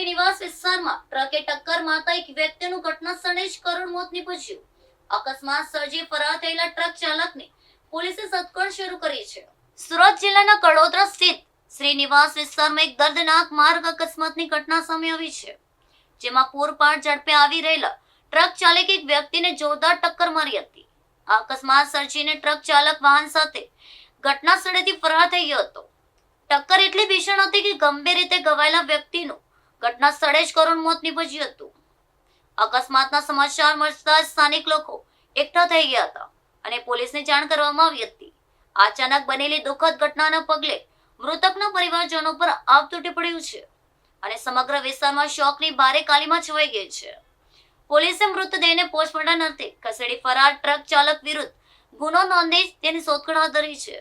શ્રીનિવાસ વિસ્તારમાં ટ્રકે ટક્કર મારતા એક વ્યક્તિનું ઘટના સ્થળે જ કરુણ મોત નીપજ્યું. અકસ્માત સર્જી ફરાર થયેલા ટ્રક ચાલકની પોલીસે શોધખોળ શરૂ કરી છે. સુરત જિલ્લાના કડોદરા સ્થિત શ્રીનિવાસ વિસ્તારમાં એક દર્દનાક માર્ગ અકસ્માતની ઘટના સામે આવી છે, જેમાં પૂરપાટ ઝડપે આવી રહેલા ટ્રક ચાલકે એક વ્યક્તિને જોરદાર ટક્કર મારી હતી. આ અકસ્માત સર્જીને ટ્રક ચાલક વાહન સાથે ઘટના સ્થળેથી ફરાર થઈ ગયો હતો. ટક્કર એટલી ભીષણ હતી કે ગંભીર રીતે ઘવાયેલા વ્યક્તિનું ઘટના સ્થળે જ કરુણ મોત નીપજ્યું હતું. અકસ્માતના સમાચાર મળતા સ્થાનિક લોકો એકઠા થઈ ગયા હતા અને પોલીસને જાણ કરવામાં આવી હતી. અચાનક બનેલી દુઃખદ ઘટનાના પગલે મૃતકના પરિવારજનો પર આભ તૂટી પડ્યું છે અને સમગ્ર વિસ્તારમાં શોકની ભારે કાલીમાં છવાઈ ગઈ છે. પોલીસે મૃતદેહને પોસ્ટમોર્ટમ અર્થે ખસેડી ફરાર ટ્રક ચાલક વિરુદ્ધ ગુનો નોંધી તેની શોધખોળ હાથ ધરી છે.